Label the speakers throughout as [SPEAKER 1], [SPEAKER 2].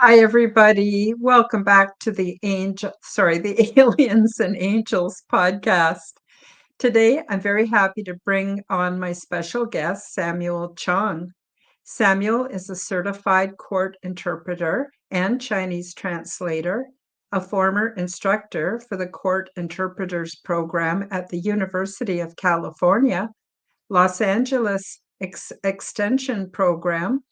[SPEAKER 1] Hi, everybody. Welcome back to the the Aliens and Angels podcast. Today, I'm very happy to bring on my special guest, Samuel Chong. Samuel is a certified court interpreter and Chinese translator, a former instructor for the Court Interpreters Program at the University of California, Los Angeles Extension Program.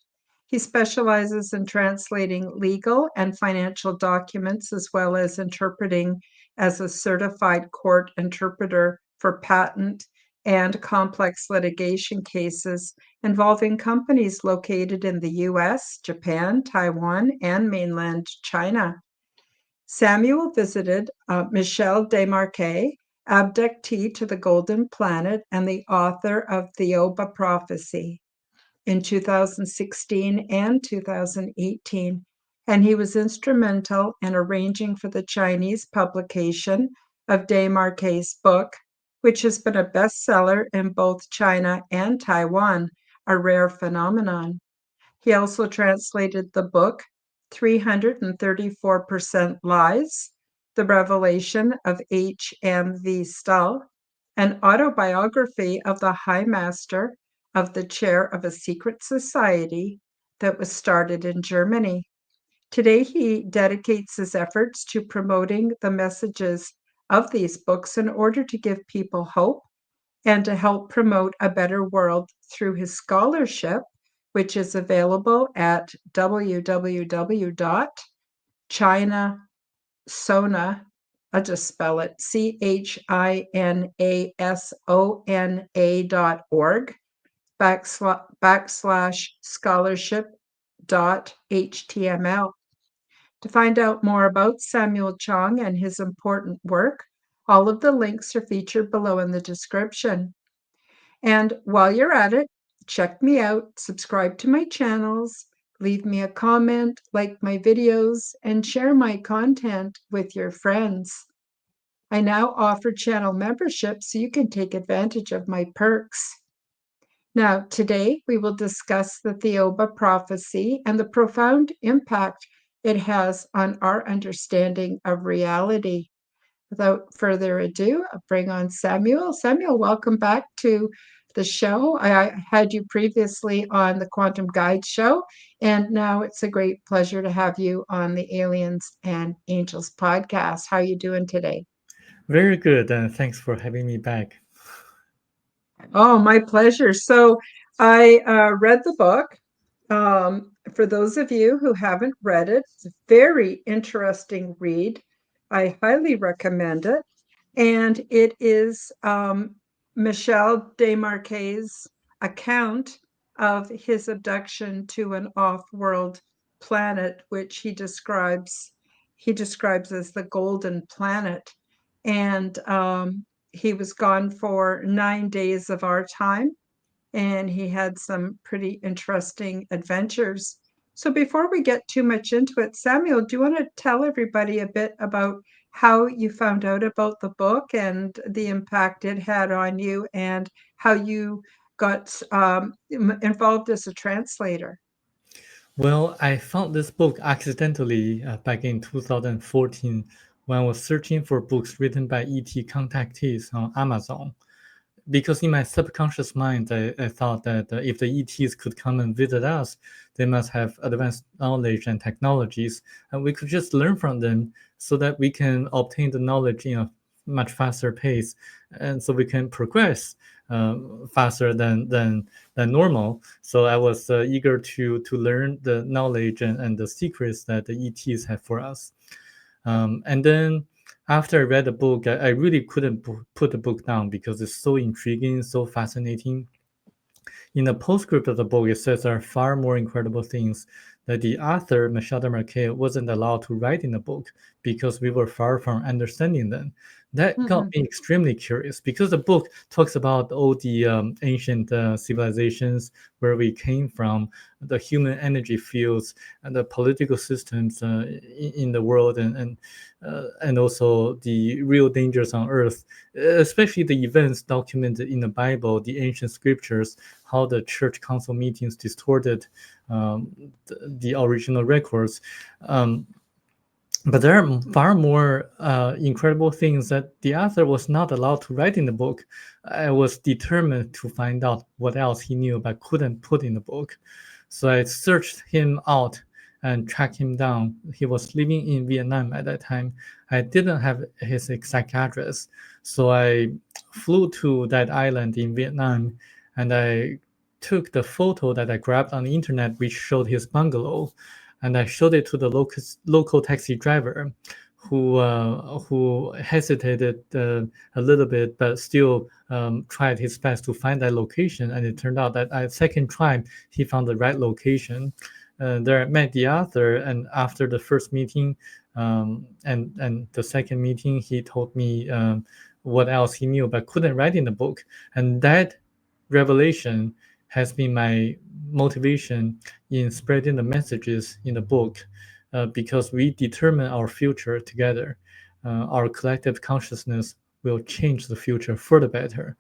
[SPEAKER 1] He specializes in translating legal and financial documents as well as interpreting as a certified court interpreter for patent and complex litigation cases involving companies located in the US, Japan, Taiwan, and mainland China. Samuel visited Michel Desmarquet, abductee to the Golden Planet and the author of Thiaoouba Prophecy in 2016 and 2018, and he was instrumental in arranging for the Chinese publication of Desmarquet's book, which has been a bestseller in both China and Taiwan, a rare phenomenon. He also translated the book 334% Lies, The Revelation of H.M.V. Stull, an autobiography of the High Master of the chair of a secret society that was started in Germany. Today, he dedicates his efforts to promoting the messages of these books in order to give people hope and to help promote a better world through his scholarship, which is available at www.chinasona, I'll just spell it, CHINASONA.org /scholarship.html. To find out more about Samuel Chong and his important work, all of the links are featured below in the description. And while you're at it, check me out, subscribe to my channels, leave me a comment, like my videos, and share my content with your friends. I now offer channel membership so you can take advantage of my perks. Now, today we will discuss the Thiaoouba Prophecy and the profound impact it has on our understanding of reality. Without further ado, I'll bring on Samuel. Samuel, welcome back to the show. I had you previously on the Quantum Guide show, and now it's a great pleasure to have you on the Aliens and Angels podcast. How are you doing today?
[SPEAKER 2] Very good, and thanks for having me back.
[SPEAKER 1] Oh, my pleasure. So I read the book. For those of you who haven't read it, it's a very interesting read. I highly recommend it. And it is Michel Desmarquet's account of his abduction to an off-world planet, which he describes as the Golden Planet. And he was gone for 9 days of our time, and he had some pretty interesting adventures. So before we get too much into it, Samuel, do you want to tell everybody a bit about how you found out about the book and the impact it had on you and how you got involved as a translator?
[SPEAKER 2] Well, I found this book accidentally back in 2014 when I was searching for books written by ET contactees on Amazon. Because in my subconscious mind, I thought that if the ETs could come and visit us, they must have advanced knowledge and technologies, and we could just learn from them so that we can obtain the knowledge in a much faster pace, and so we can progress faster than normal. So I was eager to learn the knowledge and the secrets that the ETs have for us. And then after I read the book, I really couldn't put the book down because it's so intriguing, so fascinating. In the postscript of the book, it says there are far more incredible things that the author, Michel de Marquet, wasn't allowed to write in the book because we were far from understanding them. That got
[SPEAKER 1] Mhm.
[SPEAKER 2] me extremely curious because the book talks about all the ancient civilizations, where we came from, the human energy fields, and the political systems in the world, and also the real dangers on Earth, especially the events documented in the Bible, the ancient scriptures, how the church council meetings distorted um, the original records. Um, but there are far more incredible things that the author was not allowed to write in the book. I was determined to find out what else he knew but couldn't put in the book. So I searched him out and tracked him down. He was living in Vietnam at that time. I didn't have his exact address. So I flew to that island in Vietnam, and I took the photo that I grabbed on the internet, which showed his bungalow, and I showed it to the local taxi driver, who hesitated a little bit, but still tried his best to find that location. And it turned out that at second try, he found the right location. There I met the author, and after the first meeting, and the second meeting, he told me what else he knew but couldn't write in the book, and that revelation has been my motivation in spreading the messages in the book, because we determine our future together. Our collective consciousness will change the future for the better.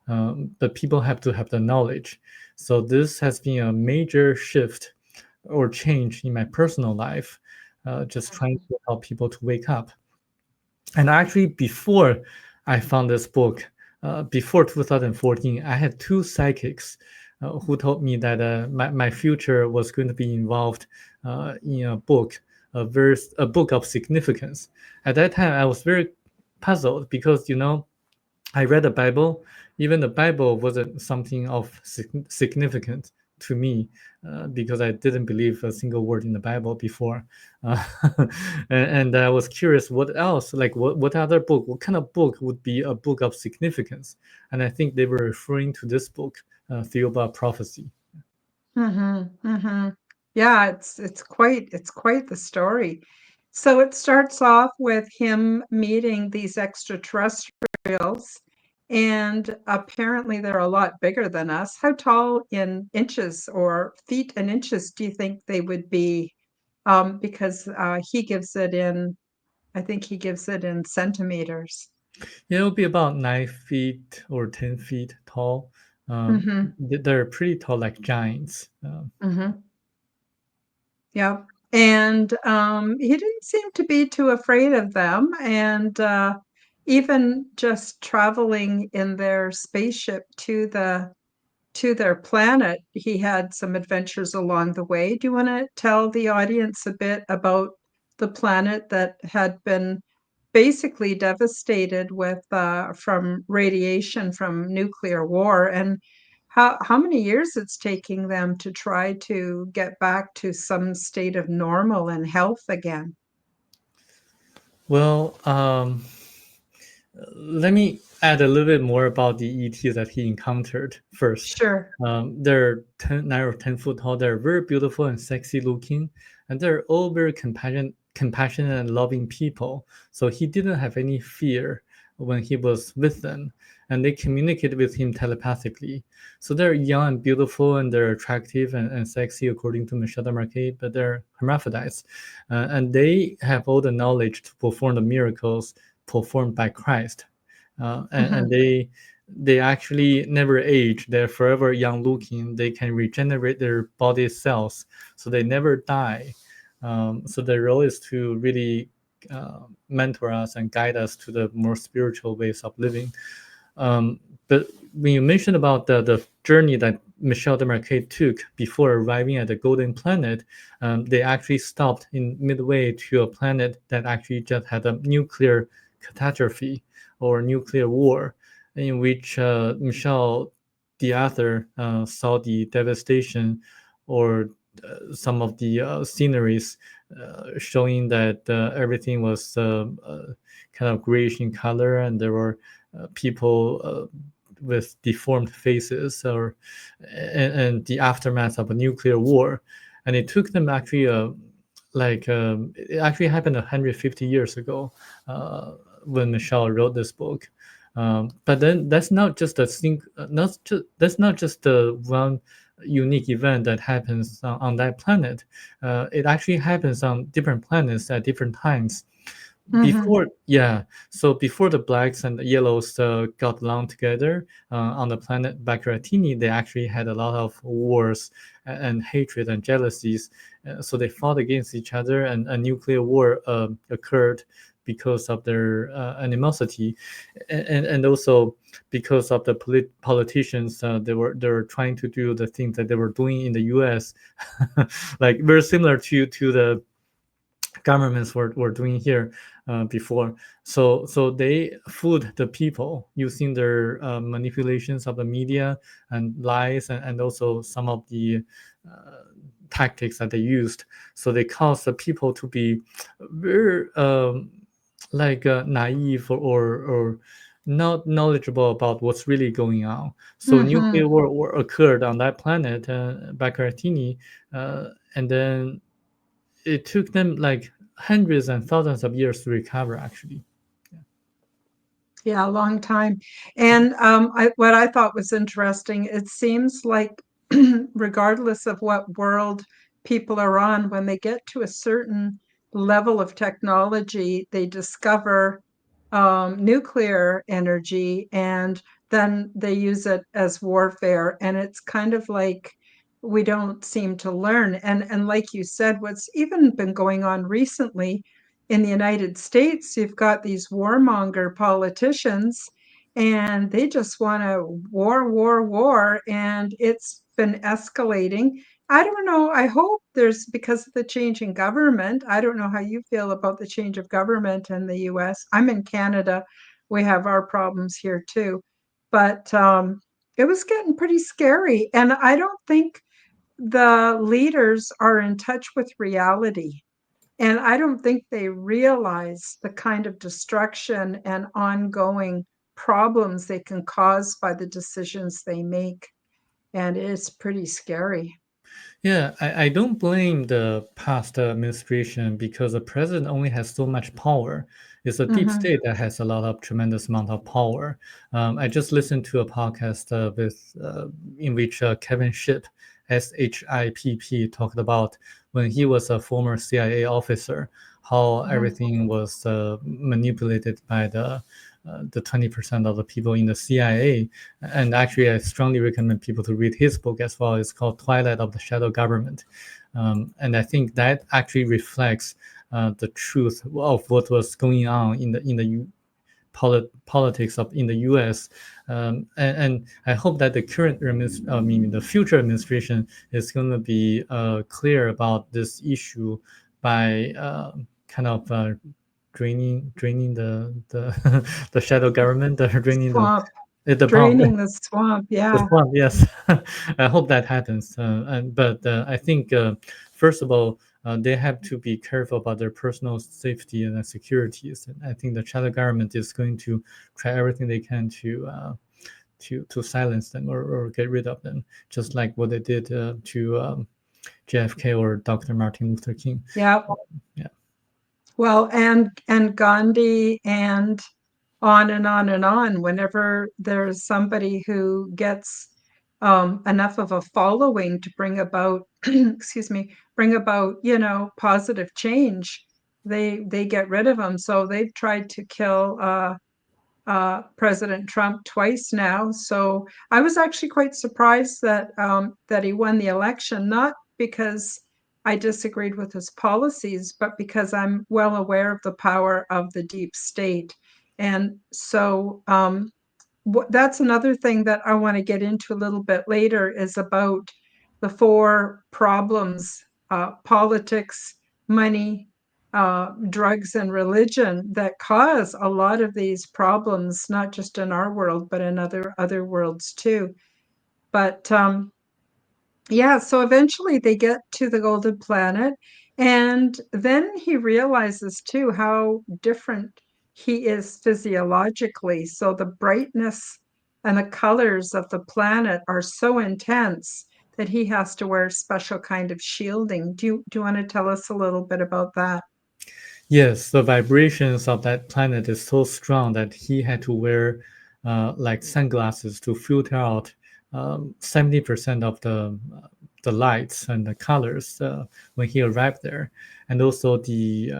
[SPEAKER 2] But people have to have the knowledge. So this has been a major shift or change in my personal life, just trying to help people to wake up. And actually, before I found this book, before 2014, I had two psychics who told me that my future was going to be involved in a book, a book of significance. At that time, I was very puzzled because, I read the Bible. Even the Bible wasn't something of significant to me, because I didn't believe a single word in the Bible before. Uh, and I was curious what else, like what other book, what kind of book would be a book of significance? And I think they were referring to this book, Thiaoouba Prophecy.
[SPEAKER 1] Mhm, mhm. Yeah, it's quite the story. So it starts off with him meeting these extraterrestrials, and apparently they're a lot bigger than us. How tall in inches or feet and inches do you think they would be? Because he gives it in, I think he gives it in centimeters.
[SPEAKER 2] Yeah, it'll be about 9 feet or 10 feet tall.
[SPEAKER 1] Mm-hmm.
[SPEAKER 2] They're pretty tall, like giants.
[SPEAKER 1] Mm-hmm. Yeah. And he didn't seem to be too afraid of them. And even just traveling in their spaceship to their planet, he had some adventures along the way. Do you want to tell the audience a bit about the planet that had been basically devastated with from radiation from nuclear war, and how many years it's taking them to try to get back to some state of normal and health again?
[SPEAKER 2] Well, let me add a little bit more about the ETs that he encountered first.
[SPEAKER 1] Sure.
[SPEAKER 2] They're 9 or 10 foot tall. They're very beautiful and sexy looking, and they're all very compassionate and loving people. So he didn't have any fear when he was with them, and they communicated with him telepathically. So they're young and beautiful, and they're attractive and sexy according to Michel Demarque, but they're hermaphrodites, and they have all the knowledge to perform the miracles performed by Christ, and
[SPEAKER 1] Hmm.
[SPEAKER 2] they actually never age. They're forever young looking. They can regenerate their body cells, so they never die. So their role is to really mentor us and guide us to the more spiritual ways of living. But when you mentioned about the journey that Michel Demarque took before arriving at the Golden Planet, they actually stopped in midway to a planet that actually just had a nuclear catastrophe or nuclear war, in which Michel, the author, saw the devastation or some of the sceneries showing that everything was kind of grayish in color, and there were people with deformed faces, or and the aftermath of a nuclear war. And it took them actually it actually happened 150 years ago, when Michelle wrote this book. But then that's not just a thing. Not just that's not just the one unique event that happens on that planet. It actually happens on different planets at different times.
[SPEAKER 1] Mhm.
[SPEAKER 2] Before, yeah, so before the blacks and the yellows got along together on the planet Baccaratini, they actually had a lot of wars and hatred and jealousies. So they fought against each other, and a nuclear war occurred because of their animosity, and also because of the politicians. They were trying to do the things that they were doing in the U.S. like very similar to the governments were doing here before. So they fooled the people using their manipulations of the media and lies, and also some of the tactics that they used. So they caused the people to be very naive or not knowledgeable about what's really going on. So nuclear
[SPEAKER 1] Mhm.
[SPEAKER 2] war occurred on that planet, Baccaratini, and then it took them like hundreds and thousands of years to recover, actually.
[SPEAKER 1] Yeah, a long time. And what I thought was interesting, it seems like regardless of what world people are on, when they get to a certain level of technology, they discover nuclear energy and then they use it as warfare. And it's kind of like we don't seem to learn. And like you said, what's even been going on recently in the United States, you've got these warmonger politicians and they just want to war, war, war. And it's been escalating. I don't know. I hope there's because of the change in government. I don't know how you feel about the change of government in the US. I'm in Canada. We have our problems here too. But it was getting pretty scary. And I don't think the leaders are in touch with reality. And I don't think they realize the kind of destruction and ongoing problems they can cause by the decisions they make. And it's pretty scary.
[SPEAKER 2] Yeah, I don't blame the past administration because the president only has so much power. It's a deep
[SPEAKER 1] Hmm.
[SPEAKER 2] state that has a lot of tremendous amount of power. I just listened to a podcast in which Kevin Shipp, SHIPP, talked about when he was a former CIA officer, how
[SPEAKER 1] Hmm.
[SPEAKER 2] everything was manipulated by the 20% of the people in the CIA. And actually, I strongly recommend people to read his book as well. It's called Twilight of the Shadow Government. And I think that actually reflects the truth of what was going on in the politics of in the U.S. And I hope that the I mean, the future administration is going to be clear about this issue by kind of draining the the shadow government, draining
[SPEAKER 1] Swamp,
[SPEAKER 2] the bomb.
[SPEAKER 1] draining the swamp.
[SPEAKER 2] The
[SPEAKER 1] Yeah.
[SPEAKER 2] swamp, yes. I hope that happens. But I think, first of all, they have to be careful about their personal safety and securities. And I think the China government is going to try everything they can to silence them or get rid of them, just like what they did to JFK or Dr. Martin Luther King.
[SPEAKER 1] Yeah.
[SPEAKER 2] Yeah.
[SPEAKER 1] Well, and Gandhi and on and on and on. Whenever there's somebody who gets enough of a following to bring about, excuse me, bring about, positive change, they get rid of them. So they've tried to kill President Trump twice now. So I was actually quite surprised that he won the election, not because I disagreed with his policies, but because I'm well aware of the power of the deep state. And so that's another thing that I want to get into a little bit later is about the four problems: politics, money, drugs, and religion that cause a lot of these problems, not just in our world, but in other worlds too. But yeah, so eventually they get to the golden planet, and then he realizes too how different he is physiologically. So the brightness and the colors of the planet are so intense that he has to wear special kind of shielding. Do you want to tell us a little bit about that?
[SPEAKER 2] Yes, the vibrations of that planet is so strong that he had to wear like sunglasses to filter out 70% of the lights and the colors when he arrived there. And also the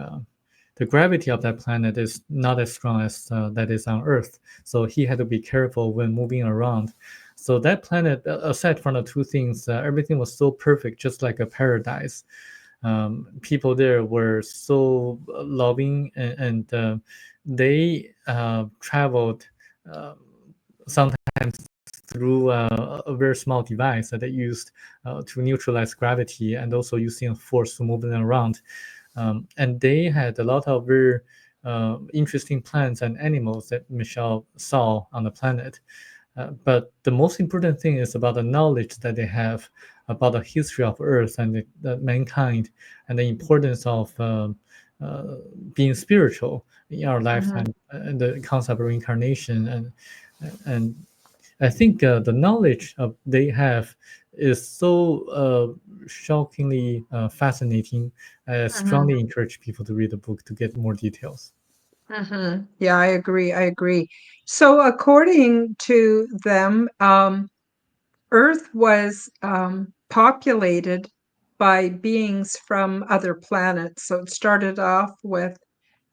[SPEAKER 2] gravity of that planet is not as strong as that is on Earth. So he had to be careful when moving around. So that planet, aside from the two things, everything was so perfect, just like a paradise. People there were so loving, and they traveled uh, sometimes through a very small device that they used to neutralize gravity and also using a force to move them around. And they had a lot of very interesting plants and animals that Michelle saw on the planet. But the most important thing is about the knowledge that they have about the history of Earth and the mankind and the importance of uh, being spiritual in our
[SPEAKER 1] Mhm,
[SPEAKER 2] lifetime and the concept of reincarnation. And I think the knowledge of they have is so shockingly fascinating. I
[SPEAKER 1] mhm,
[SPEAKER 2] strongly encourage people to read the book to get more details.
[SPEAKER 1] mhm. Yeah, I agree. I agree. So, according to them, Earth was populated by beings from other planets. So it started off with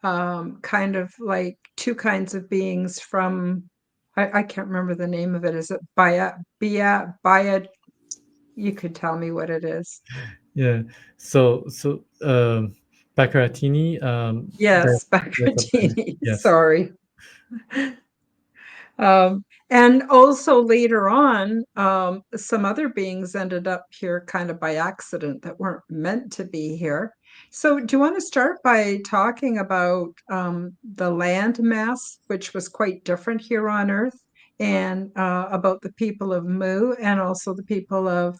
[SPEAKER 1] kind of like two kinds of beings from, I can't remember the name of it. Is it Bia? You could tell me what it is.
[SPEAKER 2] Yeah. So Baccaratini,
[SPEAKER 1] Yes,
[SPEAKER 2] that's a planet.
[SPEAKER 1] Bacratini.
[SPEAKER 2] Yes.
[SPEAKER 1] Sorry. And also later on, some other beings ended up here kind of by accident that weren't meant to be here. So, do you want to start by talking about the land mass, which was quite different here on Earth, and about the people of Mu and also the people of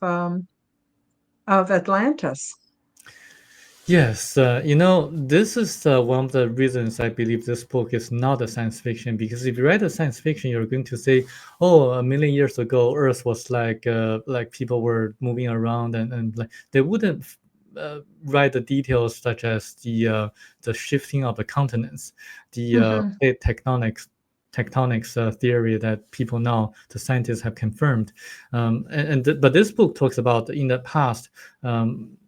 [SPEAKER 1] Atlantis?
[SPEAKER 2] Yes, this is one of the reasons I believe this book is not a science fiction. Because if you write a science fiction, you're going to say, "Oh, a million years ago, Earth was like people were moving around," and like they wouldn't write the details such as the shifting of the continents, the
[SPEAKER 1] Hmm.
[SPEAKER 2] plate tectonics theory that people now the scientists have confirmed. But this book talks about in the past.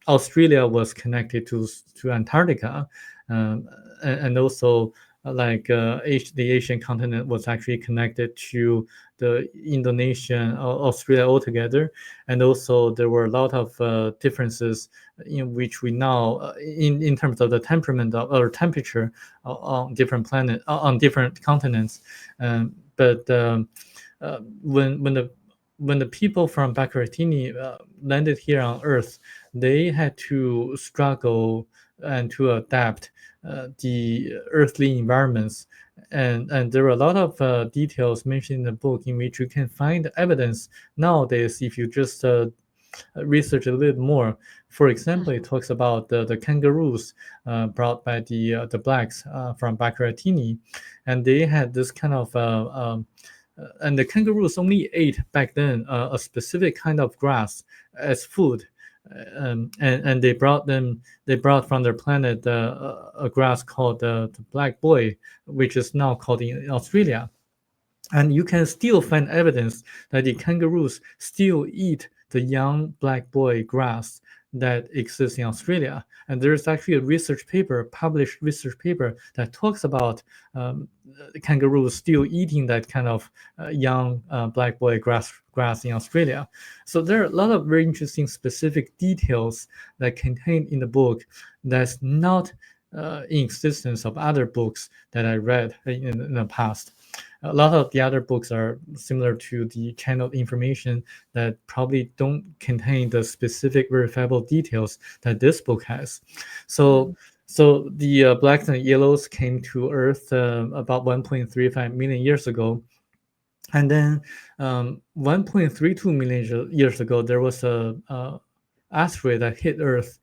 [SPEAKER 2] Australia was connected to Antarctica, um, and also the Asian continent was actually connected to the Indonesian Australia altogether, and also there were a lot of differences in which we now in terms of the temperament or temperature on different on different continents, but when the people from Baccaratini landed here on Earth, they had to struggle and to adapt the earthly environments. And there are a lot of details mentioned in the book in which you can find evidence nowadays if you just research a little more. For example, it talks about the kangaroos brought by the blacks from Baccaratini, and they had this kind of and the kangaroos only ate back then a specific kind of grass as food. And they brought from their planet a grass called the black boy, which is now called in Australia. And you can still find evidence that the kangaroos still eat the young black boy grass that exists in Australia. And there's actually a published research paper that talks about kangaroos still eating that kind of young black boy grass in Australia. So there are a lot of very interesting specific details that contained in the book that's not in existence of other books that I read in the past. A lot of the other books are similar to the channeled information that probably don't contain the specific verifiable details that this book has. So, so the blacks and yellows came to Earth about 1.35 million years ago, and then 1.32 million years ago, there was a asteroid that hit Earth,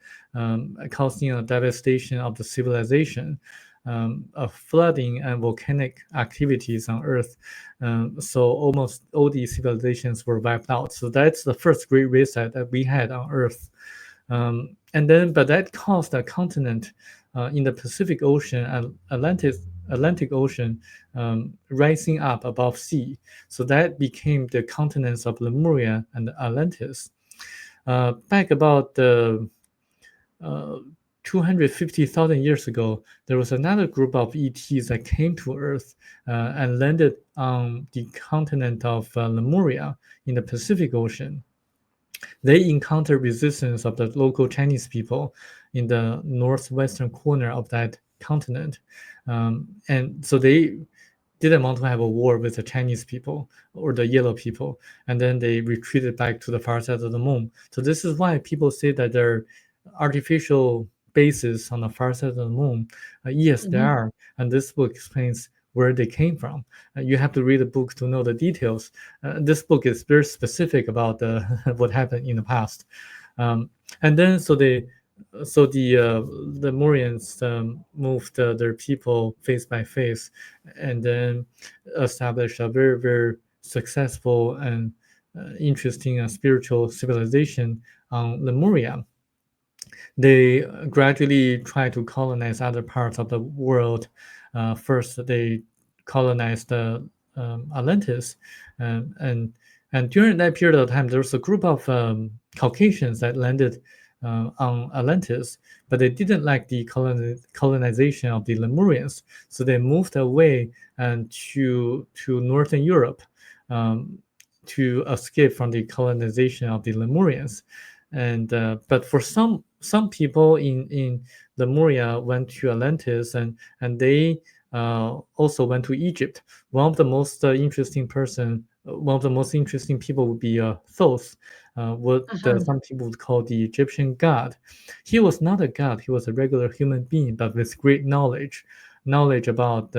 [SPEAKER 2] causing a devastation of the civilization, of flooding and volcanic activities on Earth. So almost all these civilizations were wiped out. So that's the first great reset that we had on Earth. But that caused a continent in the Pacific Ocean and Atlantic Ocean, rising up above sea. So that became the continents of Lemuria and Atlantis. Back about uh, 250,000 years ago, there was another group of ETs that came to Earth and landed on the continent of Lemuria in the Pacific Ocean. They encountered resistance of the local Chinese people in the northwestern corner of that continent. And so they didn't want to have a war with the Chinese people or the yellow people, and then they retreated back to the far side of the moon. So this is why people say that there are artificial bases on the far side of the moon. Yes, there
[SPEAKER 1] Mhm.
[SPEAKER 2] are, and this book explains where they came from. You have to read the book to know the details. This book is very specific about what happened in the past. Um, and then the Morians moved their people face by face, and then established a very successful and interesting spiritual civilization on Lemuria. They gradually try to colonize other parts of the world. First, they colonized Atlantis, and during that period of time, there was a group of Caucasians that landed on Atlantis, but they didn't like the colonization of the Lemurians, so they moved away and to Northern Europe um, to escape from the colonization of the Lemurians. And but for some people in Lemuria went to Atlantis, and they also went to Egypt. One of the most interesting people would be Thoth, what
[SPEAKER 1] Mhm.
[SPEAKER 2] some people would call the Egyptian god. He was not a god; he was a regular human being, but with great knowledge about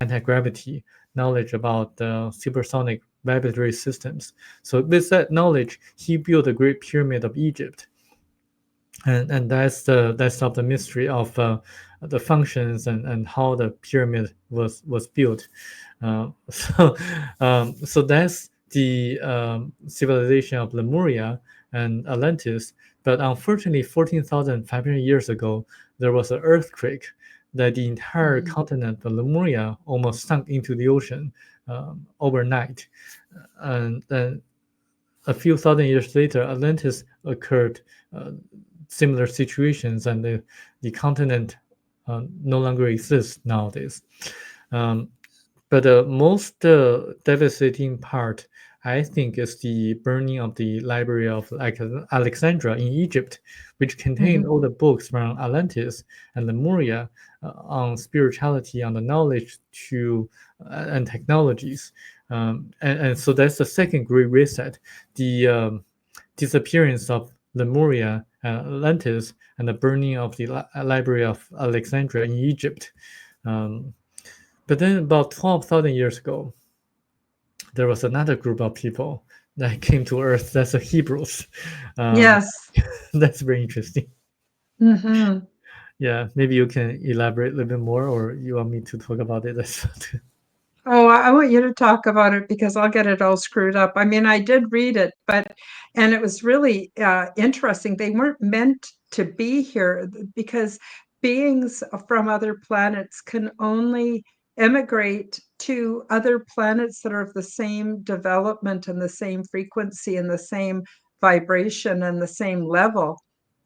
[SPEAKER 2] anti-gravity, knowledge about supersonic vibratory systems. So with that knowledge, he built a great pyramid of Egypt, and that's of the mystery of the functions and how the pyramid was built. So that's the civilization of Lemuria and Atlantis. But unfortunately, 14,500 years ago, there was an earthquake that the entire
[SPEAKER 1] Mhm.
[SPEAKER 2] continent of Lemuria almost sunk into the ocean overnight. And then a few thousand years later, Atlantis occurred, uh, similar situations, and the continent no longer exists nowadays. Um, but the most devastating part, I think, is the burning of the Library of Alexandria in Egypt, which contained
[SPEAKER 1] Mhm.
[SPEAKER 2] all the books from Atlantis and Lemuria on spirituality, on the knowledge to and technologies. And so that's the second great reset, the disappearance of Lemuria and Atlantis, and the burning of the Library of Alexandria in Egypt. Um, but then, about 12,000 years ago, there was another group of people that came to Earth. That's the Hebrews. Um,
[SPEAKER 1] Yes.
[SPEAKER 2] that's very interesting.
[SPEAKER 1] Mhm.
[SPEAKER 2] Yeah, maybe you can elaborate a little bit more, or you want me to talk about it as well.
[SPEAKER 1] Oh, I want you to talk about it because I'll get it all screwed up. I mean, I did read it, and it was really interesting. They weren't meant to be here because beings from other planets can only emigrate to other planets that are of the same development and the same frequency and the same vibration and the same level.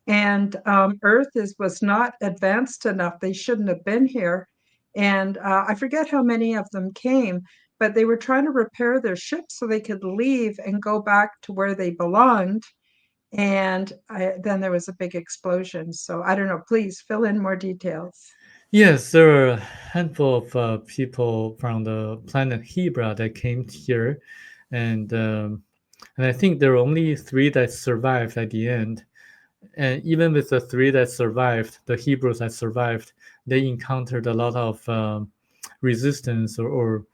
[SPEAKER 1] And Earth was not advanced enough. They shouldn't have been here. And I forget how many of them came, but they were trying to repair their ship so they could leave and go back to where they belonged. And then there was a big explosion. So I don't know. Please fill in more details.
[SPEAKER 2] Yes, there were a handful of people from the planet Hebra that came here, and I think there were only three that survived at the end. And even with the three that survived, the Hebrews that survived, they encountered a lot of resistance or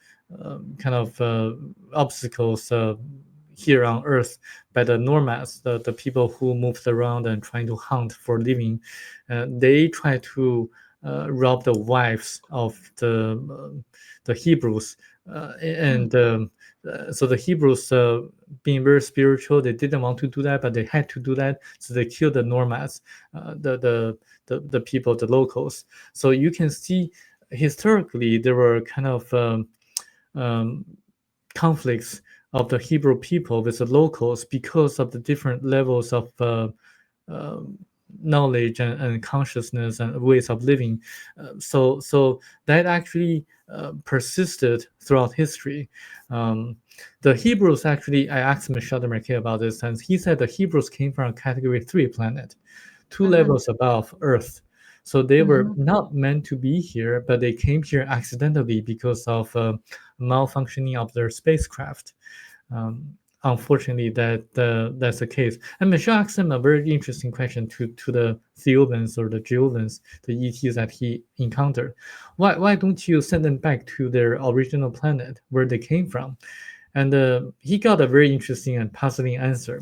[SPEAKER 2] kind of obstacles here on Earth by the nomads, the people who moved around and trying to hunt for living. They try to rob the wives of the Hebrews,
[SPEAKER 1] Hmm.
[SPEAKER 2] and so the Hebrews being very spiritual. They didn't want to do that, but they had to do that, so they killed the nomads, the people, the locals. So you can see historically there were kind of um, conflicts of the Hebrew people with the locals because of the different levels of uh, knowledge and consciousness and ways of living. So that actually persisted throughout history. Um, the Hebrews actually, I asked Michel de Marquet about this, and he said the Hebrews came from a Category 3 planet, two
[SPEAKER 1] Mm-hmm.
[SPEAKER 2] levels above Earth. So they were
[SPEAKER 1] Mm-hmm.
[SPEAKER 2] not meant to be here, but they came here accidentally because of malfunctioning of their spacecraft. Um, Unfortunately, that's the case. And Michelle asked him a very interesting question to the Thiaoubans or the Jehovans, the ETs that he encountered. Why don't you send them back to their original planet where they came from? And he got a very interesting and puzzling answer.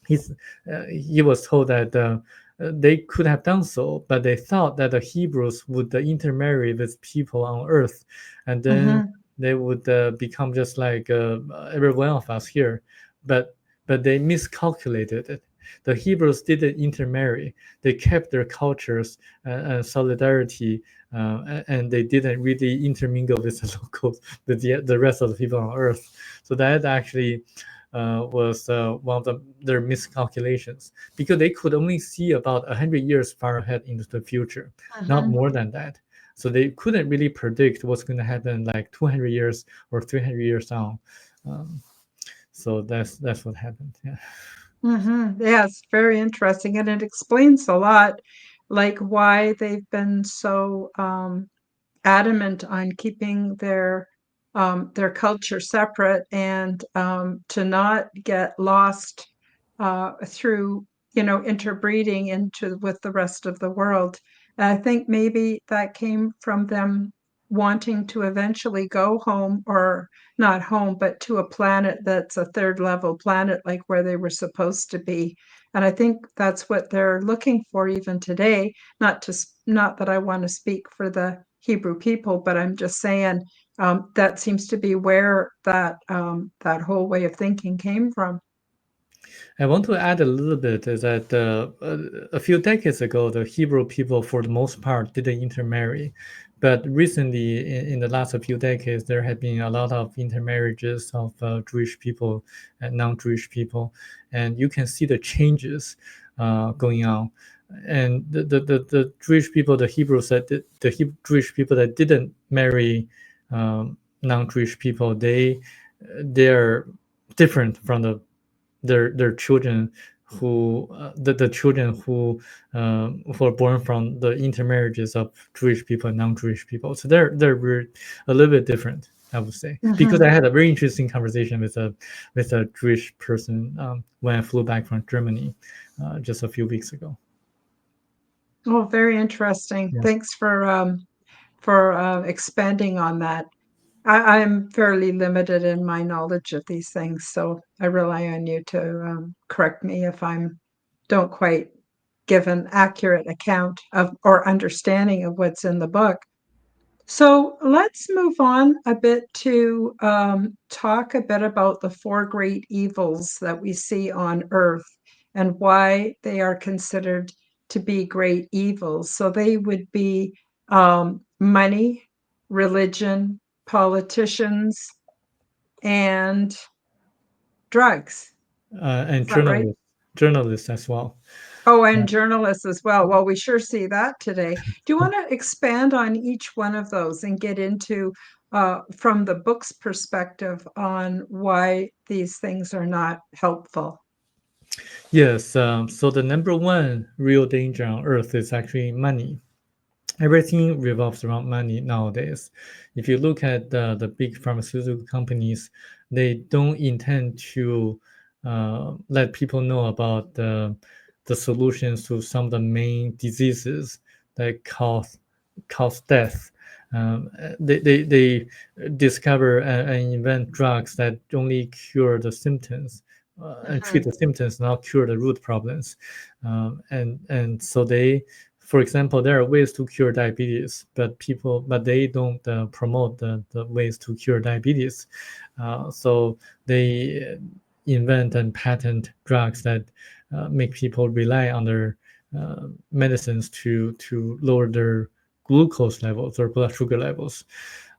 [SPEAKER 2] He's, he was told that they could have done so, but they thought that the Hebrews would intermarry with people on Earth, and then
[SPEAKER 1] Mm-hmm.
[SPEAKER 2] they would become just like every one of us here. But they miscalculated it. The Hebrews didn't intermarry. They kept their cultures and solidarity, and they didn't really intermingle with the locals, with the rest of the people on Earth. So that actually was one of their miscalculations, because they could only see about 100 years far ahead into the future, not
[SPEAKER 1] Mm-hmm.
[SPEAKER 2] more than that. So they couldn't really predict what's going to happen like 200 years or 300 years on. Um, so that's what happened. Yeah.
[SPEAKER 1] Mm-hmm. Yes, very interesting. And it explains a lot, like why they've been so adamant on keeping their culture separate and to not get lost through interbreeding into with the rest of the world. And I think maybe that came from them wanting to eventually go home, or not home, but to a planet that's a third level planet, like where they were supposed to be. And I think that's what they're looking for even today. Not that I want to speak for the Hebrew people, but I'm just saying that seems to be where that whole way of thinking came from.
[SPEAKER 2] I want to add a little bit is that a few decades ago, the Hebrew people, for the most part, didn't intermarry. But recently, in the last few decades, there have been a lot of intermarriages of Jewish people and non-Jewish people, and you can see the changes going on. And the Jewish people, the Hebrews that Jewish people that didn't marry non-Jewish people, they're different from their children the children who are born from the intermarriages of Jewish people and non-Jewish people. So they're a little bit different, I would say, because I
[SPEAKER 1] Hmm.
[SPEAKER 2] had a very interesting conversation with a Jewish person when I flew back from Germany just a few weeks ago.
[SPEAKER 1] Oh, very interesting.
[SPEAKER 2] Yeah.
[SPEAKER 1] Thanks for expanding on that. I'm fairly limited in my knowledge of these things, so I rely on you to correct me if I'm don't quite give an accurate account of or understanding of what's in the book. So let's move on a bit to talk a bit about the four great evils that we see on earth and why they are considered to be great evils. So they would be money, religion, politicians, and drugs.
[SPEAKER 2] And
[SPEAKER 1] Is that right?
[SPEAKER 2] journalists as well.
[SPEAKER 1] Oh,
[SPEAKER 2] Uh,
[SPEAKER 1] and journalists as well. Well, we sure see that today. Do you want to expand on each one of those and get into, from the book's perspective, on why these things are not helpful?
[SPEAKER 2] yes, so the number one real danger on earth is actually money. Everything revolves around money nowadays. If you look at the big pharmaceutical companies, they don't intend to let people know about the solutions to some of the main diseases that cause death. They discover and invent drugs that only cure the symptoms and treat
[SPEAKER 1] Mhm.
[SPEAKER 2] the symptoms, not cure the root problems. And so they, for example, there are ways to cure diabetes, but they don't promote the ways to cure diabetes. So they invent and patent drugs that make people rely on their medicines to lower their glucose levels or blood sugar levels,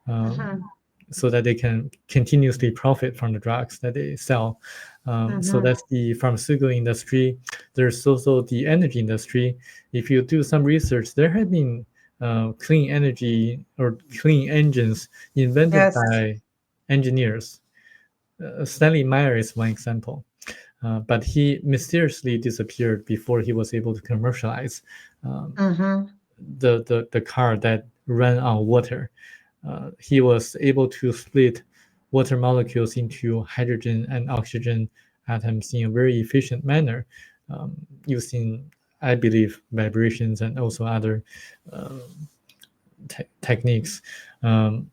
[SPEAKER 2] um,
[SPEAKER 1] Mhm.
[SPEAKER 2] so that they can continuously profit from the drugs that they sell. So
[SPEAKER 1] Mhm.
[SPEAKER 2] that's the pharmaceutical industry. There's also the energy industry. If you do some research, there have been clean energy or clean engines invented
[SPEAKER 1] Yes.
[SPEAKER 2] by engineers. Stanley Meyer is one example, but he mysteriously disappeared before he was able to commercialize um,
[SPEAKER 1] Mhm.
[SPEAKER 2] the car that ran on water. He was able to split water molecules into hydrogen and oxygen atoms in a very efficient manner, um, using, I believe, vibrations and also other uh, techniques. Um,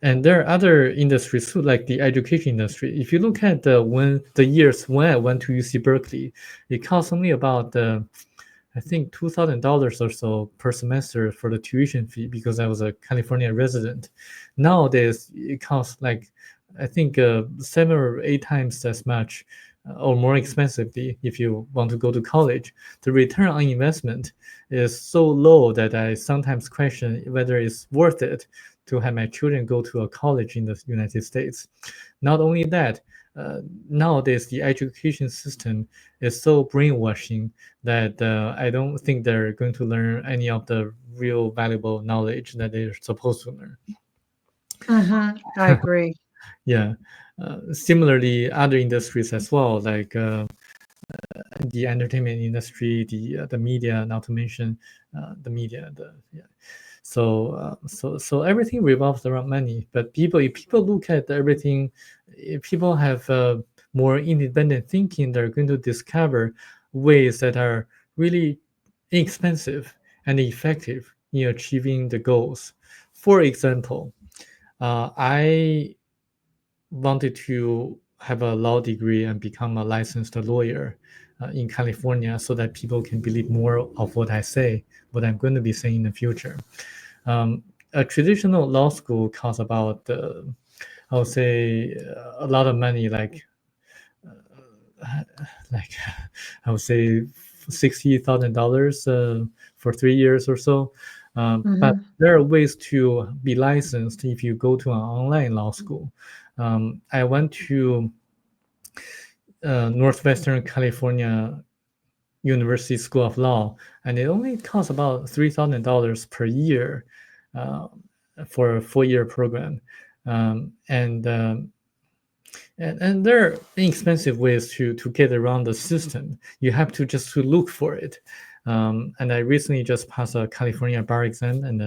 [SPEAKER 2] and there are other industries too, like the education industry. If you look at the years when I went to UC Berkeley, it cost only about I think $2,000 or so per semester for the tuition fee because I was a California resident. Nowadays, it costs like I think 7 or 8 times as much, or more expensively if you want to go to college. The return on investment is so low that I sometimes question whether it's worth it to have my children go to a college in the United States. Not only that, uh, nowadays the education system is so brainwashing that I don't think they're going to learn any of the real valuable knowledge that they're supposed to learn.
[SPEAKER 1] Mhm. I agree.
[SPEAKER 2] Yeah. Similarly, other industries as well, like the entertainment industry, the media, not to mention the media, the yeah. So everything revolves around money. But if people look at everything, if people have more independent thinking, they're going to discover ways that are really inexpensive and effective in achieving the goals. For example, I wanted to have a law degree and become a licensed lawyer in California so that people can believe more of what I say, what I'm going to be saying in the future. Um, a traditional law school costs about, I would say, a lot of money, like I would say $60,000 for 3 years or so. But
[SPEAKER 1] Mhm.
[SPEAKER 2] there are ways to be licensed if you go to an online law school. I went to Northwestern California University School of Law, and it only costs about $3,000 per year uh, for a 4 year program. Um, and and there are inexpensive ways to get around the system. You have to just to look for it. And I recently just passed a California bar exam, and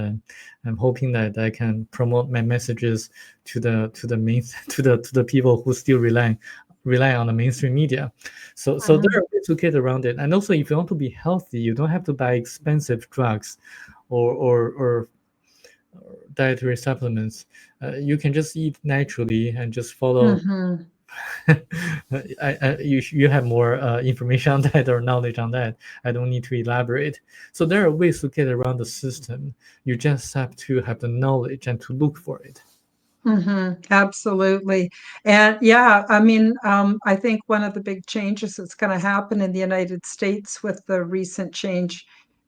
[SPEAKER 2] I'm hoping that I can promote my messages to the main to the people who still rely on the mainstream media. So there
[SPEAKER 1] Mhm.
[SPEAKER 2] are ways to get around it. And also, if you want to be healthy, you don't have to buy expensive drugs or dietary supplements. You can just eat naturally and just follow.
[SPEAKER 1] Mhm.
[SPEAKER 2] You have more information on that or knowledge on that. I don't need to elaborate. So there are ways to get around the system. You just have to have the knowledge and to look for it.
[SPEAKER 1] Mhm. Absolutely. And yeah, I mean, I think one of the big changes that's going to happen in the United States with the recent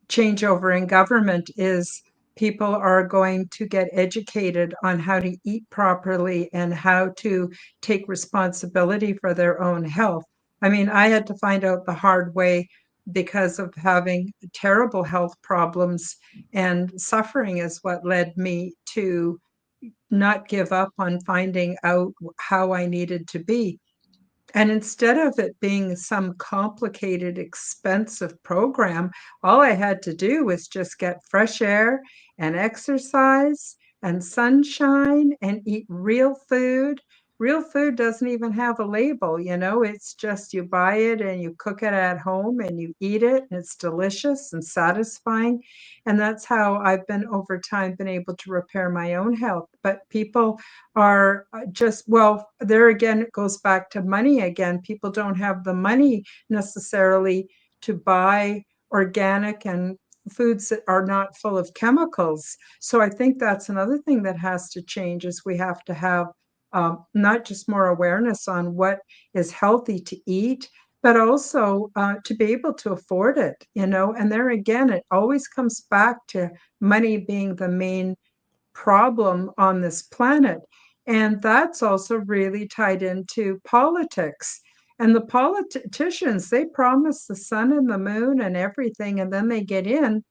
[SPEAKER 1] changeover in government is people are going to get educated on how to eat properly and how to take responsibility for their own health. I mean, I had to find out the hard way because of having terrible health problems, and suffering is what led me to not give up on finding out how I needed to be. And instead of it being some complicated, expensive program, all I had to do was just get fresh air and exercise and sunshine and eat real food. Real food doesn't even have a label, it's just you buy it and you cook it at home and you eat it, and it's delicious and satisfying. And that's how I've been over time been able to repair my own health. But people are just, well, there again, it goes back to money again. People don't have the money necessarily to buy organic and foods that are not full of chemicals. So I think that's another thing that has to change is we have to have not just more awareness on what is healthy to eat, but also to be able to afford it, you know. And there again, it always comes back to money being the main problem on this planet. And that's also really tied into politics. And the politicians, they promise the sun and the moon and everything, and then they get in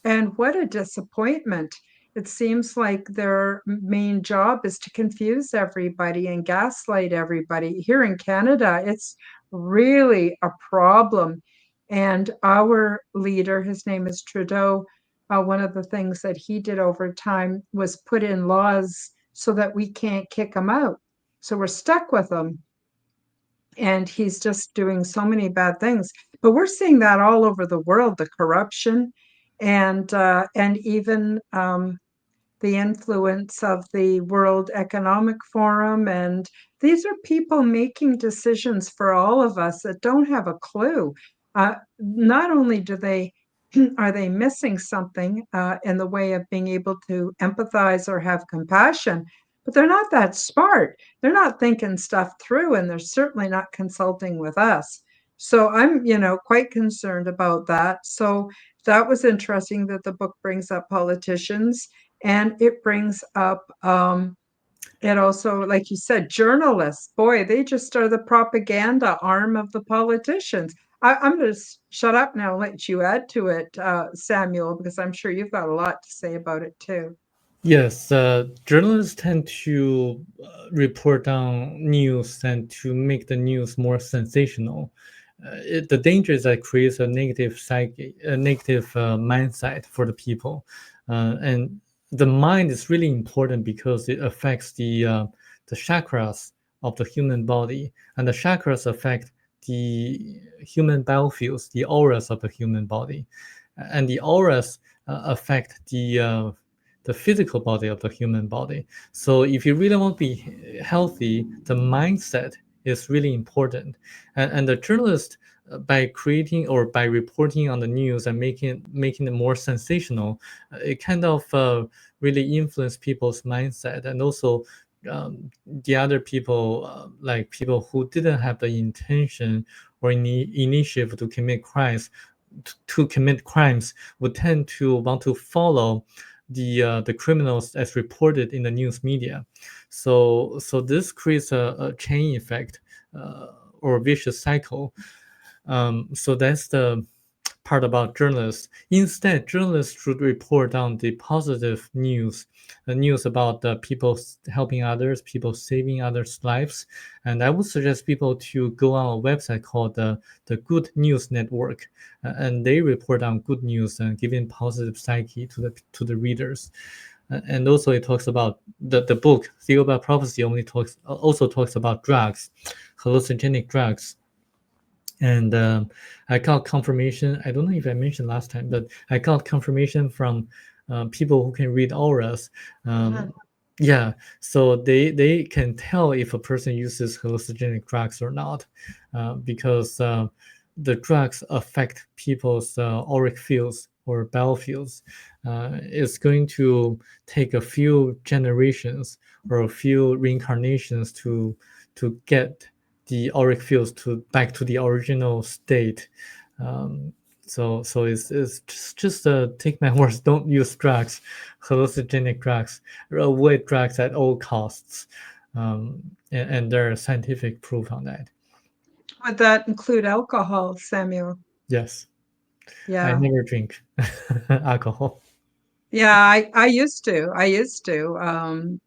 [SPEAKER 1] and what a disappointment. It seems like their main job is to confuse everybody and gaslight everybody. Here in Canada, it's really a problem. And our leader, his name is Trudeau, one of the things that he did over time was put in laws so that we can't kick him out. So we're stuck with him and he's just doing so many bad things. But we're seeing that all over the world, the corruption and even the influence of the World Economic Forum. And these are people making decisions for all of us that don't have a clue. Not only do they are they missing something in the way of being able to empathize or have compassion, but they're not that smart. They're not thinking stuff through, and they're certainly not consulting with us. So I'm, quite concerned about that. So that was interesting that the book brings up politicians and it brings up it also, like you said, journalists. Boy, they just are the propaganda arm of the politicians. I'm going to shut up now and let you add to it, Samuel, because I'm sure you've got a lot to say about it too.
[SPEAKER 2] Yes, journalists tend to report on news and to make the news more sensational. The danger is that it creates a negative psyche, a negative mindset for the people, and the mind is really important because it affects the chakras of the human body, and the chakras affect the human biofields, the auras of the human body, and the auras affect the physical body of the human body. So if you really want to be healthy, the mindset is really important. And the journalist, by creating or by reporting on the news and making it more sensational, it kind of really influence people's mindset, and also the other people, like people who didn't have the intention or initiative to commit crimes, would tend to want to follow the criminals as reported in the news media. So this creates a chain effect, or a vicious cycle. So that's the part about journalists. Instead, journalists should report on the positive news, the news about the people helping others, people saving others' lives. And I would suggest people to go on a website called the Good News Network, and they report on good news and giving positive psyche to the readers. And also, it talks about the book Thiaoouba Prophecy also talks about drugs, hallucinogenic drugs. And I got confirmation. I don't know if I mentioned last time, but I got confirmation from people who can read auras.
[SPEAKER 1] Mhm.
[SPEAKER 2] Yeah, so they can tell if a person uses hallucinogenic drugs or not, because the drugs affect people's auric fields or biofields. It's going to take a few generations or a few reincarnations to get the auric fields to back to the original state. Um, so it's just take my words. Don't use drugs, hallucinogenic drugs. Avoid drugs at all costs. And there are scientific proof on that.
[SPEAKER 1] Would that include alcohol, Samuel?
[SPEAKER 2] Yes, I
[SPEAKER 1] Yeah.
[SPEAKER 2] never drink alcohol.
[SPEAKER 1] Yeah, I used to. I used to.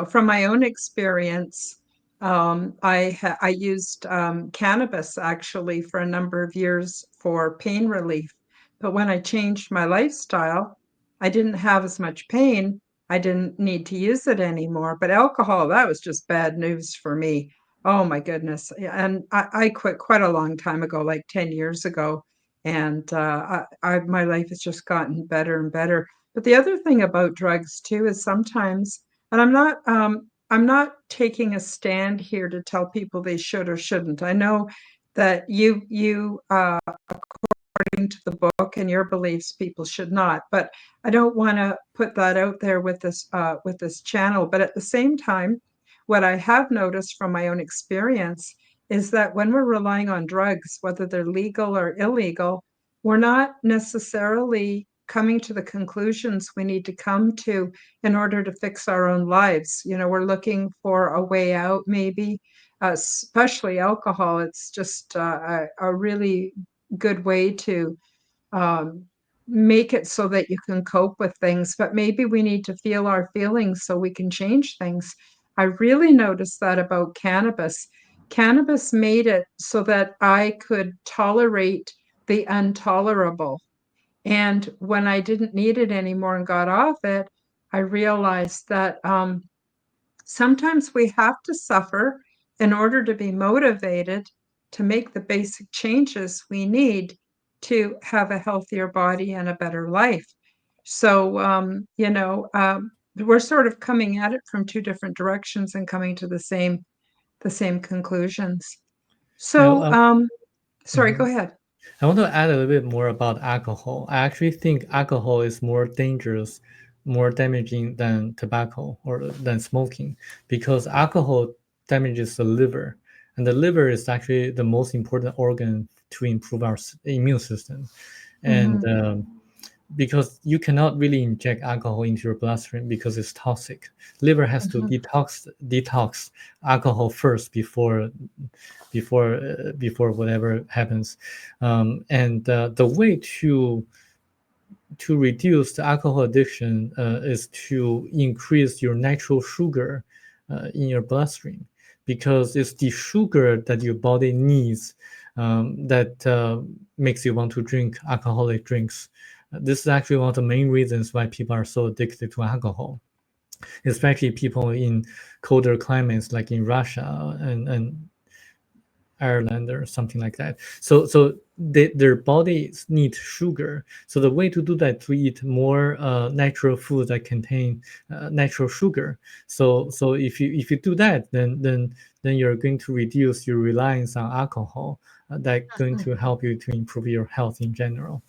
[SPEAKER 1] From my own experience, I used cannabis actually for a number of years for pain relief. But when I changed my lifestyle, I didn't have as much pain. I didn't need to use it anymore. But alcohol, that was just bad news for me. Oh my goodness. Yeah, and I quit quite a long time ago, like 10 years ago. And my life has just gotten better and better. But the other thing about drugs too is sometimes, and I'm not taking a stand here to tell people they should or shouldn't. I know that according to the book and your beliefs, people should not. But I don't want to put that out there with this channel. But at the same time, what I have noticed from my own experience is that when we're relying on drugs, whether they're legal or illegal, we're not necessarily coming to the conclusions we need to come to in order to fix our own lives. We're looking for a way out, maybe, especially alcohol. It's just a really good way to um, make it so that you can cope with things, but maybe we need to feel our feelings so we can change things. I really noticed that about cannabis. Cannabis made it so that I could tolerate the intolerable. And when I didn't need it anymore and got off it, I realized that sometimes we have to suffer in order to be motivated to make the basic changes we need to have a healthier body and a better life. So, we're sort of coming at it from two different directions and coming to the same conclusions.
[SPEAKER 2] Yeah,
[SPEAKER 1] So, sorry, go
[SPEAKER 2] mhm.
[SPEAKER 1] ahead.
[SPEAKER 2] I want to add a little bit more about alcohol. I actually think alcohol is more dangerous, more damaging than tobacco or than smoking because alcohol damages the liver, and the liver is actually the most important organ to improve our immune system. And
[SPEAKER 1] Hmm.
[SPEAKER 2] because you cannot really inject alcohol into your bloodstream because it's toxic. Liver has to
[SPEAKER 1] Hmm.
[SPEAKER 2] detox alcohol first before whatever happens. And the way to reduce the alcohol addiction is to increase your natural sugar in your bloodstream, because it's the sugar that your body needs that makes you want to drink alcoholic drinks. This is actually one of the main reasons why people are so addicted to alcohol, especially people in colder climates like in Russia and Ireland or something like that. So their bodies need sugar. So the way to do that to eat more natural foods that contain natural sugar. So if you do that, then you're going to reduce your reliance on alcohol. That's going to help you to improve your health in general.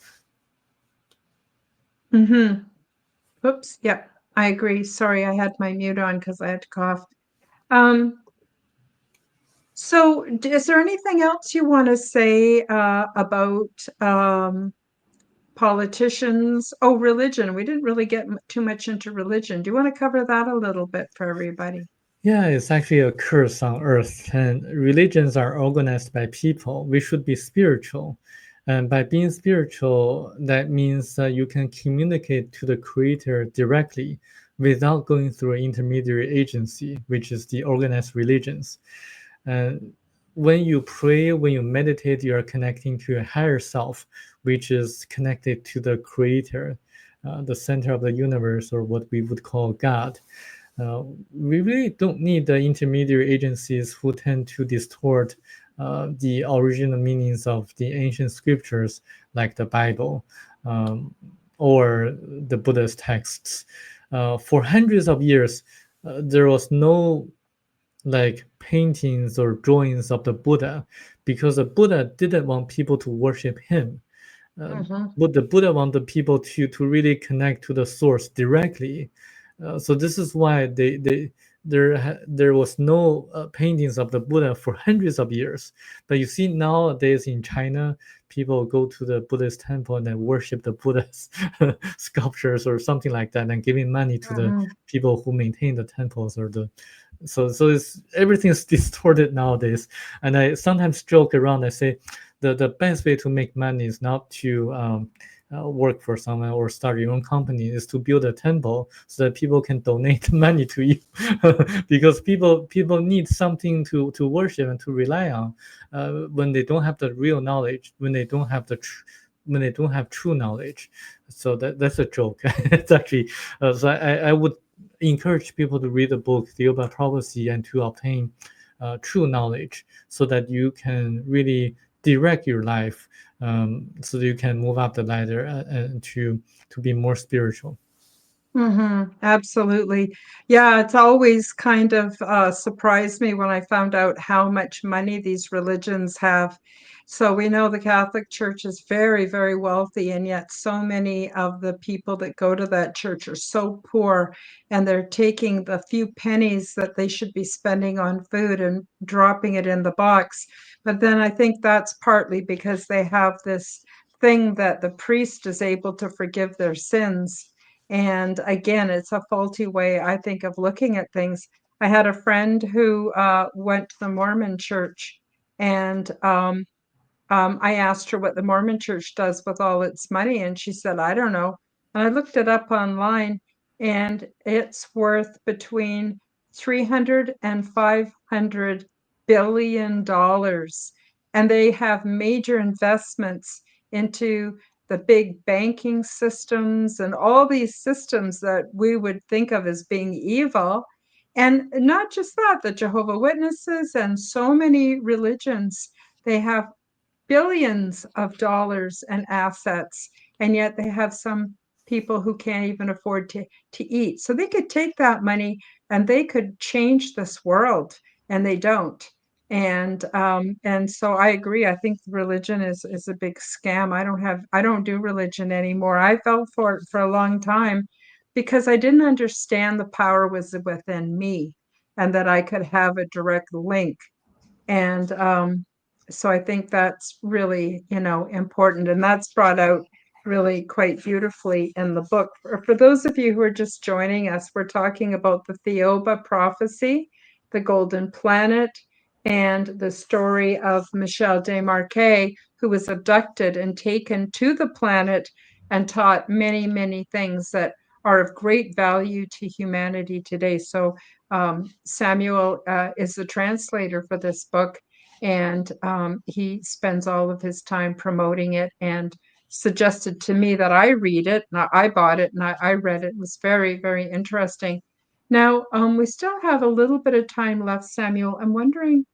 [SPEAKER 1] Hmm. Oops. Yeah, I agree. Sorry, I had my mute on because I had to cough. Um, So, is there anything else you want to say about politicians? Oh, religion. We didn't really get too much into religion. Do you want to cover that a little bit for everybody?
[SPEAKER 2] Yeah, it's actually a curse on earth, and religions are organized by people. We should be spiritual. And by being spiritual, that means that you can communicate to the Creator directly without going through an intermediary agency, which is the organized religions. And when you pray, when you meditate, you are connecting to your higher self, which is connected to the Creator, the center of the universe, or what we would call God. Uh, we really don't need the intermediary agencies who tend to distort the original meanings of the ancient scriptures, like the Bible or the Buddha's texts. For hundreds of years, there was no like paintings or drawings of the Buddha, because the Buddha didn't want people to worship him. Uh,
[SPEAKER 1] Hmm.
[SPEAKER 2] but the Buddha wanted people to really connect to the source directly. So this is why there was no paintings of the Buddha for hundreds of years. But you see nowadays in China, people go to the Buddhist temple and then worship the Buddha's sculptures or something like that, and giving money to the
[SPEAKER 1] Hmm.
[SPEAKER 2] people who maintain the temples or the so it's everything's distorted nowadays. And I sometimes joke around. I say the best way to make money is not to work for someone or start your own company, is to build a temple so that people can donate money to you. Because people need something to worship and to rely on when they don't have the real knowledge, when they don't have when they don't have true knowledge. So that's a joke. It's actually so I would encourage people to read the book Thiaoouba Prophecy and to obtain true knowledge, so that you can really direct your life, so that you can move up the ladder and to be more spiritual.
[SPEAKER 1] Absolutely. Yeah, it's always kind of surprised me when I found out how much money these religions have. So we know the Catholic Church is very, very wealthy, and yet so many of the people that go to that church are so poor, and they're taking the few pennies that they should be spending on food and dropping it in the box. But then I think that's partly because they have this thing that the priest is able to forgive their sins. And again, it's a faulty way, I think, of looking at things. I had a friend who went to the Mormon church, and I asked her what the Mormon church does with all its money, and she said, I don't know. And I looked it up online, and it's worth between 300 and 500 billion dollars. And they have major investments into the big banking systems and all these systems that we would think of as being evil. And not just that, the Jehovah Witnesses and so many religions, they have billions of dollars and assets, and yet they have some people who can't even afford to eat. So they could take that money and they could change this world, and they don't. And so I agree. I think religion is a big scam. I don't do religion anymore. I fell for it for a long time because I didn't understand the power was within me and that I could have a direct link. And so I think that's really, important. And that's brought out really quite beautifully in the book. For those of you who are just joining us, we're talking about the Thiaoouba Prophecy, the Golden Planet, and the story of Michel Desmarquet, who was abducted and taken to the planet and taught many, many things that are of great value to humanity today. So Samuel is the translator for this book, and he spends all of his time promoting it and suggested to me that I read it. And I bought it and I read it. It was very, very interesting. Now, we still have a little bit of time left, Samuel. I'm wondering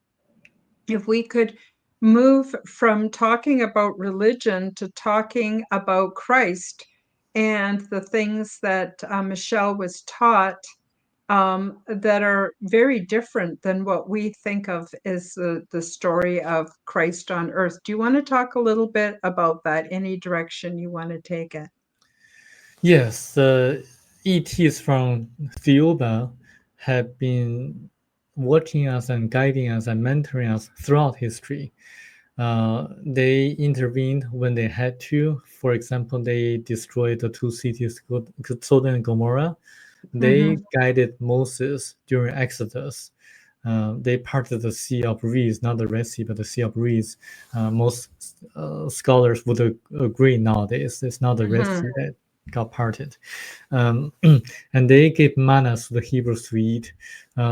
[SPEAKER 1] if we could move from talking about religion to talking about Christ and the things that Michelle was taught that are very different than what we think of as the story of Christ on earth. Do you want to talk a little bit about that? Any direction you want to take it?
[SPEAKER 2] Yes, the ETs from Thiaoouba have been watching us and guiding us and mentoring us throughout history. They intervened when they had to. For example, they destroyed the two cities, Sodom and Gomorrah. They
[SPEAKER 1] Hmm.
[SPEAKER 2] guided Moses during Exodus. They parted the Sea of Reeds, not the Red Sea, but the Sea of Reeds. Most scholars would agree nowadays it's not the Red
[SPEAKER 1] Hmm.
[SPEAKER 2] Sea that got parted. Um, and they gave manna to the Hebrews to eat.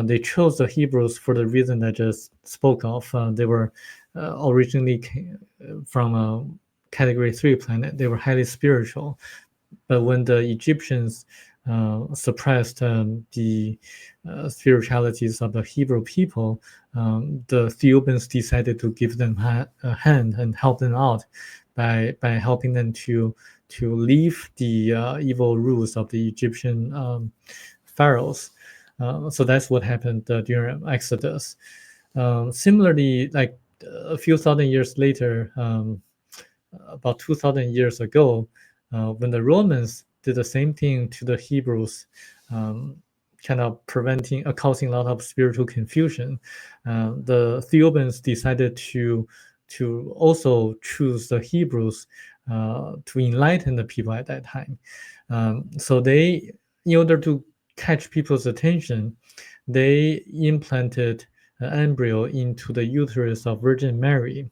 [SPEAKER 2] They chose the Hebrews for the reason I just spoke of. They were originally from a Category 3 planet. They were highly spiritual. But when the Egyptians suppressed the spiritualities of the Hebrew people, the Ethiopians decided to give them a hand and help them out by helping them to leave the evil rules of the Egyptian pharaohs. So that's what happened during Exodus. Similarly, like a few thousand years later, about 2,000 years ago, when the Romans did the same thing to the Hebrews, um, kind of causing a lot of spiritual confusion. The Thebans decided to also choose the Hebrews to enlighten the people at that time. So they, in order to catch people's attention, they implanted an embryo into the uterus of Virgin Mary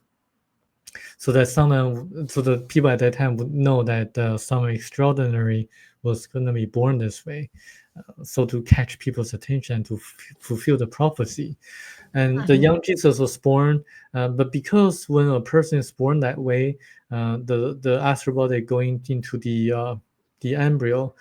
[SPEAKER 2] so the people at that time would know that someone extraordinary was going to be born this way. So to catch people's attention to fulfill the prophecy, and the young Jesus was born, but because when a person is born that way, the astral body going into the embryo,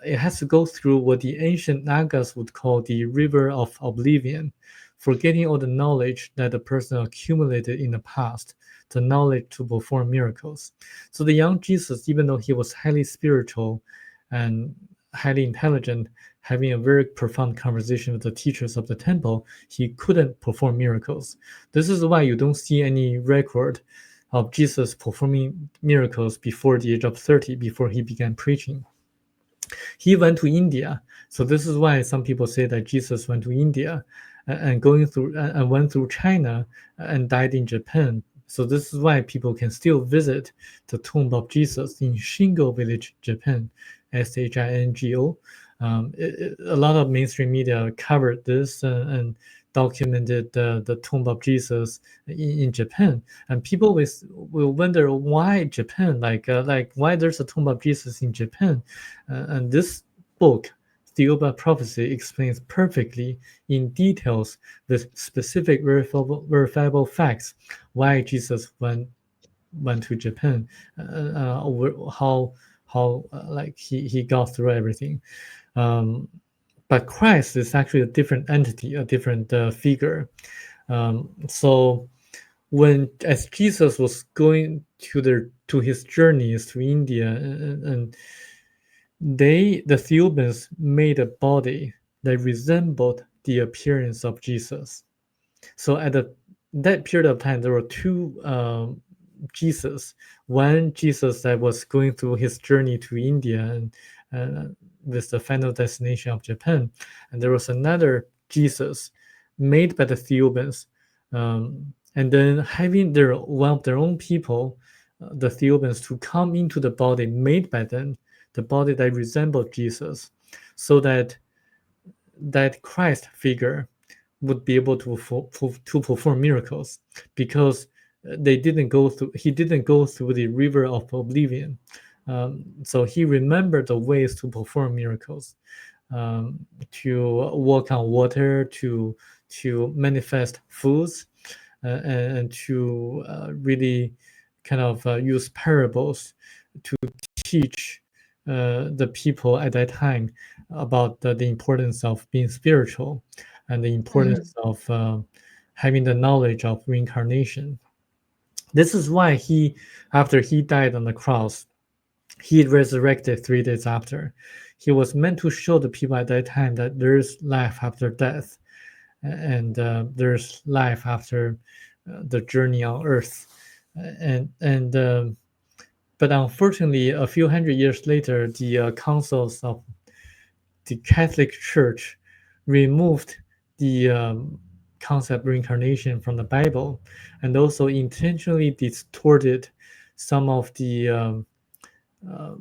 [SPEAKER 2] it has to go through what the ancient Nagas would call the river of oblivion, forgetting all the knowledge that the person accumulated in the past, the knowledge to perform miracles. So the young Jesus, even though he was highly spiritual and highly intelligent, having a very profound conversation with the teachers of the temple, he couldn't perform miracles. This is why you don't see any record of Jesus performing miracles before the age of 30, before he began preaching. He went to India. So this is why some people say that Jesus went to India and going through and went through China and died in Japan. So this is why people can still visit the tomb of Jesus in Shingo Village, Japan, Shingo. A lot of mainstream media covered this and documented the tomb of Jesus in Japan, and people will wonder why Japan, like why there's a tomb of Jesus in Japan, and this book, Thiaoouba Prophecy, explains perfectly in details with specific verifiable facts why Jesus went to Japan, how like he got through everything. Um, but Christ is actually a different entity, a different figure. So when as Jesus was going to his journeys to India, and the Thebans made a body that resembled the appearance of Jesus. So at that period of time, there were two Jesus. One Jesus that was going through his journey to India and with the final destination of Japan, and there was another Jesus made by the Thebans, and then having their one of their own people, the Thebans, to come into the body made by them, the body that resembled Jesus, so that Christ figure would be able to perform miracles, because they didn't go through he didn't go through the river of oblivion. So he remembered the ways to perform miracles, to walk on water, to manifest foods, and to really kind of use parables to teach the people at that time about the importance of being spiritual and the
[SPEAKER 1] Mhm.
[SPEAKER 2] importance of having the knowledge of reincarnation. This is why after he died on the cross, he resurrected 3 days after. He was meant to show the people at that time that there's life after death, and there's life after the journey on earth. And But unfortunately, a few hundred years later, the councils of the Catholic Church removed the concept of reincarnation from the Bible, and also intentionally distorted some of the uh,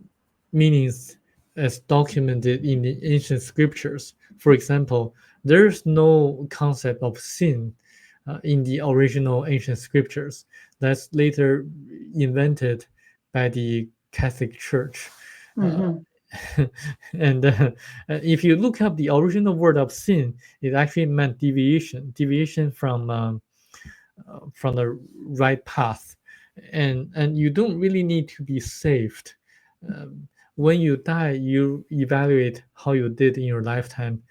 [SPEAKER 2] meanings as documented in the ancient scriptures. For example, there's no concept of sin in the original ancient scriptures. That's later invented by the Catholic Church. Uh,
[SPEAKER 1] Mhm.
[SPEAKER 2] and if you look up the original word of sin, it actually meant deviation from the right path, and you don't really need to be saved. When you die, you evaluate how you did in your lifetime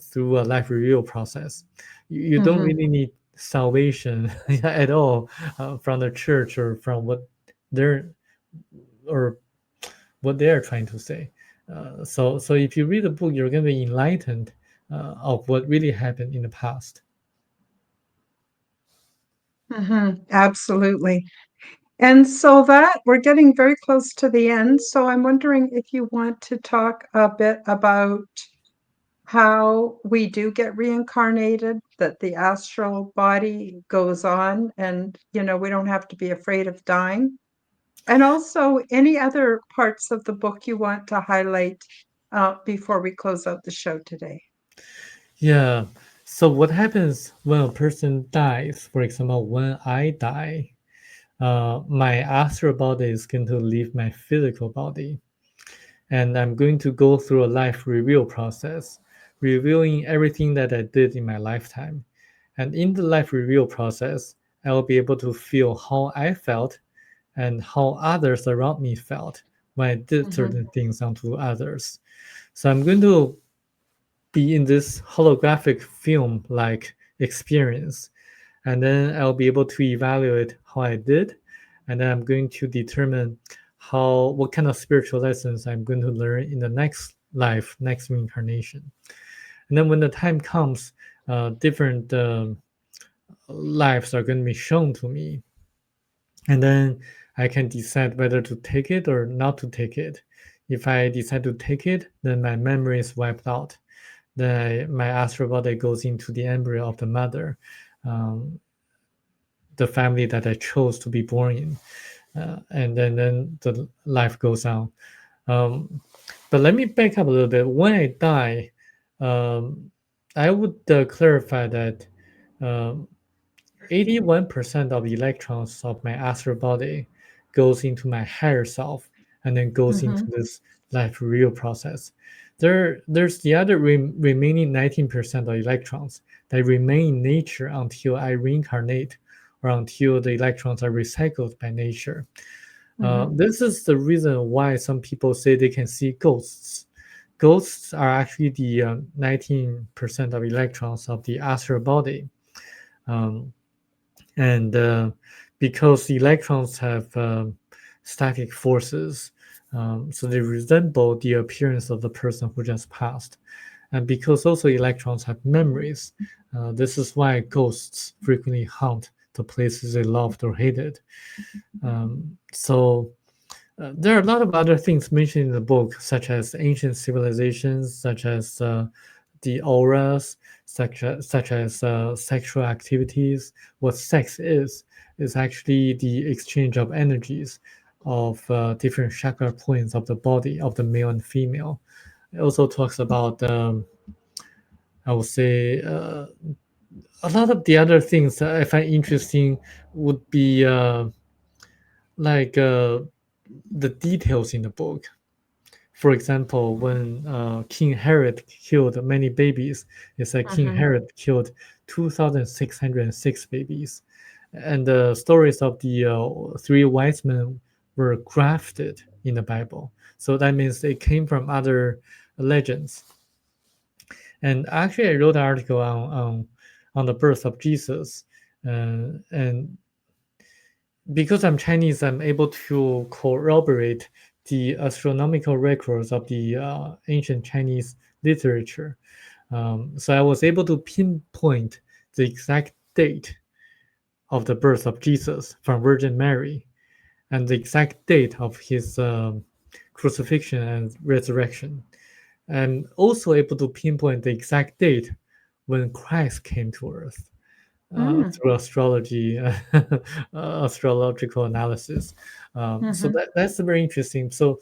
[SPEAKER 2] through a life review process. You don't
[SPEAKER 1] Mhm.
[SPEAKER 2] really need salvation at all from the church or from they're or what they're trying to say. So if you read the book, you're going to be enlightened of what really happened in the past.
[SPEAKER 1] Mhm. Absolutely. And so that we're getting very close to the end. So I'm wondering if you want to talk a bit about how we do get reincarnated, that the astral body goes on, and we don't have to be afraid of dying. And also any other parts of the book you want to highlight before we close out the show today.
[SPEAKER 2] Yeah. So what happens when a person dies? For example, when I die, my astral body is going to leave my physical body, and I'm going to go through a life review process, reviewing everything that I did in my lifetime. And in the life review process, I will be able to feel how I felt and how others around me felt when I did
[SPEAKER 1] Mhm.
[SPEAKER 2] certain things onto others. So I'm going to be in this holographic film like experience, and then I'll be able to evaluate how I did, and then I'm going to determine how what kind of spiritual lessons I'm going to learn in the next life, next reincarnation. And then when the time comes, different lives are going to be shown to me, and then I can decide whether to take it or not to take it. If I decide to take it, then my memory is wiped out. Then my astral body goes into the embryo of the mother, um, the family that I chose to be born in, and then the life goes on. Um, but let me back up a little bit. When I die, um, I would clarify that um, 81% of the electrons of my astral body goes into my higher self and then goes into
[SPEAKER 1] Mhm.
[SPEAKER 2] this life real process. There's the other remaining 19% of electrons that remain in nature until I reincarnate or until the electrons are recycled by nature.
[SPEAKER 1] Mhm.
[SPEAKER 2] This is the reason why some people say they can see ghosts. Ghosts are actually the 19% of electrons of the astral body. Um, and because electrons have static forces, so they resemble the appearance of the person who just passed. And because also electrons have memories, this is why ghosts frequently haunt the places they loved or hated. So there are a lot of other things mentioned in the book, such as ancient civilizations, such as the auras, such as sexual activities. What sex is actually the exchange of energies of different chakra points of the body of the male and female. It also talks about, I would say, a lot of the other things that I find interesting would be like the details in the book. For example, when King Herod killed many babies, it said King
[SPEAKER 1] Mhm.
[SPEAKER 2] Herod killed 2,606 babies. And the stories of the three wise men were grafted in the Bible. So that means they came from other legends. And actually, I wrote an article on the birth of Jesus. And because I'm Chinese, I'm able to corroborate the astronomical records of the ancient Chinese literature. So I was able to pinpoint the exact date of the birth of Jesus from Virgin Mary and the exact date of his crucifixion and resurrection. I'm also able to pinpoint the exact date when Christ came to earth
[SPEAKER 1] Mm.
[SPEAKER 2] through astrology, astrological analysis. So
[SPEAKER 1] Mhm.
[SPEAKER 2] that's very interesting. So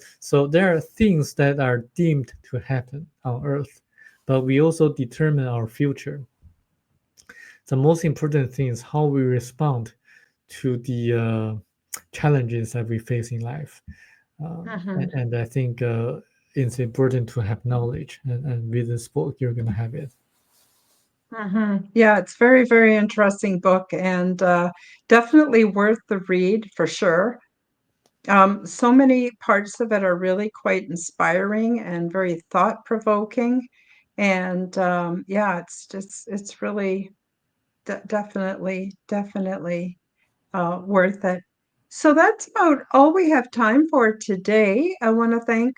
[SPEAKER 2] there are things that are deemed to happen on Earth, but we also determine our future. The most important thing is how we respond to the challenges that we face in life.
[SPEAKER 1] Mhm.
[SPEAKER 2] And I think it's important to have knowledge, and with this book, you're going to have it.
[SPEAKER 1] Mhm. Yeah, it's very, very interesting book and definitely worth the read for sure. So many parts of it are really quite inspiring and very thought-provoking. And yeah, it's really definitely worth it. So that's about all we have time for today. I want to thank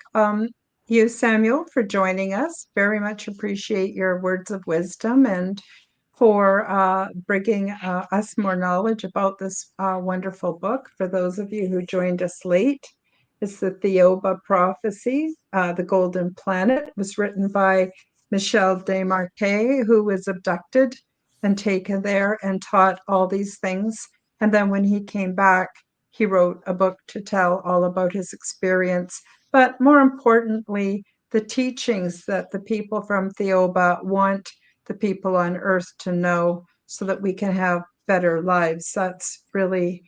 [SPEAKER 1] you, Samuel, for joining us. Very much appreciate your words of wisdom and for bringing us more knowledge about this wonderful book. For those of you who joined us late, it's the Thiaoouba Prophecy, The Golden Planet. It was written by Michel Desmarquet, who was abducted and taken there and taught all these things. And then when he came back, he wrote a book to tell all about his experience. But more importantly, the teachings that the people from Thiaoouba want the people on earth to know so that we can have better lives. That's really,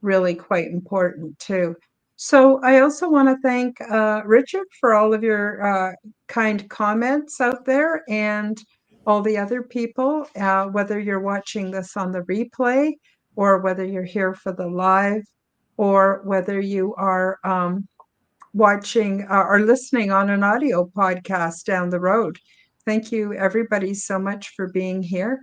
[SPEAKER 1] really quite important too. So I also want to thank Richard for all of your kind comments out there and all the other people, whether you're watching this on the replay or whether you're here for the live or whether you are watching or listening on an audio podcast down the road. Thank you, everybody, so much for being here.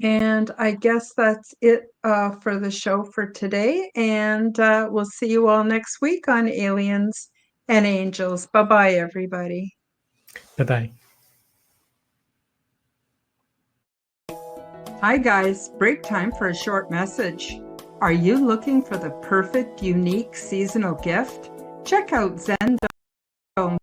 [SPEAKER 1] And I guess that's it for the show for today. And we'll see you all next week on Aliens and angels. Bye-bye, everybody.
[SPEAKER 2] Bye-bye.
[SPEAKER 1] Hi, guys. Break time for a short message. Are you looking for the perfect, unique seasonal gift? Check out Zendome's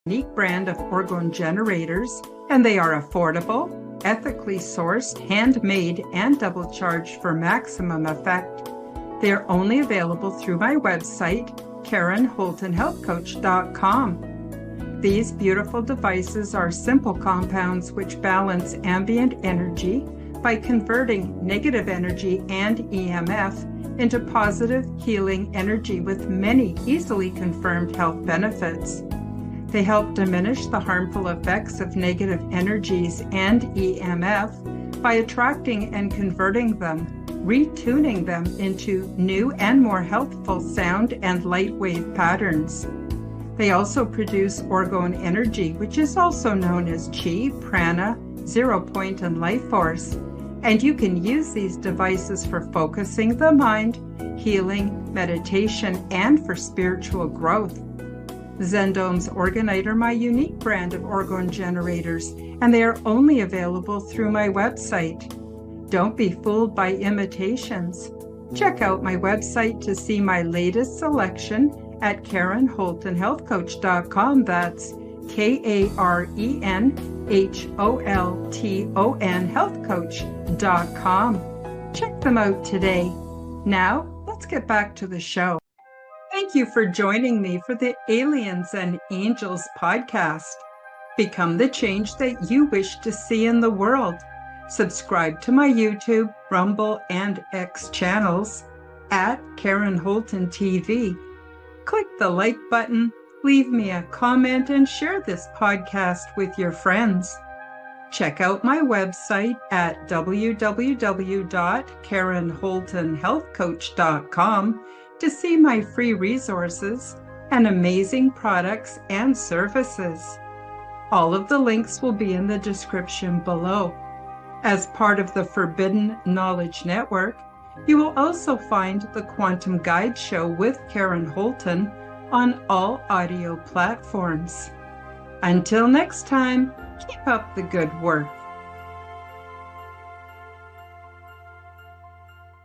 [SPEAKER 1] unique brand of orgone generators, and they are affordable, ethically sourced, handmade, and double charged for maximum effect. They are only available through my website, KarenHoltonHealthCoach.com. These beautiful devices are simple compounds which balance ambient energy by converting negative energy and EMF into positive healing energy with many easily confirmed health benefits. They help diminish the harmful effects of negative energies and EMF by attracting and converting them, retuning them into new and more healthful sound and light wave patterns. They also produce orgone energy, which is also known as chi, prana, zero point, and life force. And you can use these devices for focusing the mind, healing, meditation, and for spiritual growth. Zendome's Orgonite are my unique brand of orgone generators, and they are only available through my website. Don't be fooled by imitations. Check out my website to see my latest selection at KarenHoltonHealthCoach.com. That's KarenHolton Healthcoach.com. Check them out today. Now, let's get back to the show. Thank you for joining me for the Aliens and Angels podcast. Become the change that you wish to see in the world. Subscribe to my YouTube, Rumble, and X channels at Karen Holton TV. Click the like button, leave me a comment, and share this podcast with your friends. Check out my website at www.KarenHoltonHealthCoach.com to see my free resources and amazing products and services. All of the links will be in the description below. As part of the Forbidden Knowledge Network, you will also find the Quantum Guide Show with Karen Holton on all audio platforms. Until next time, keep up the good work.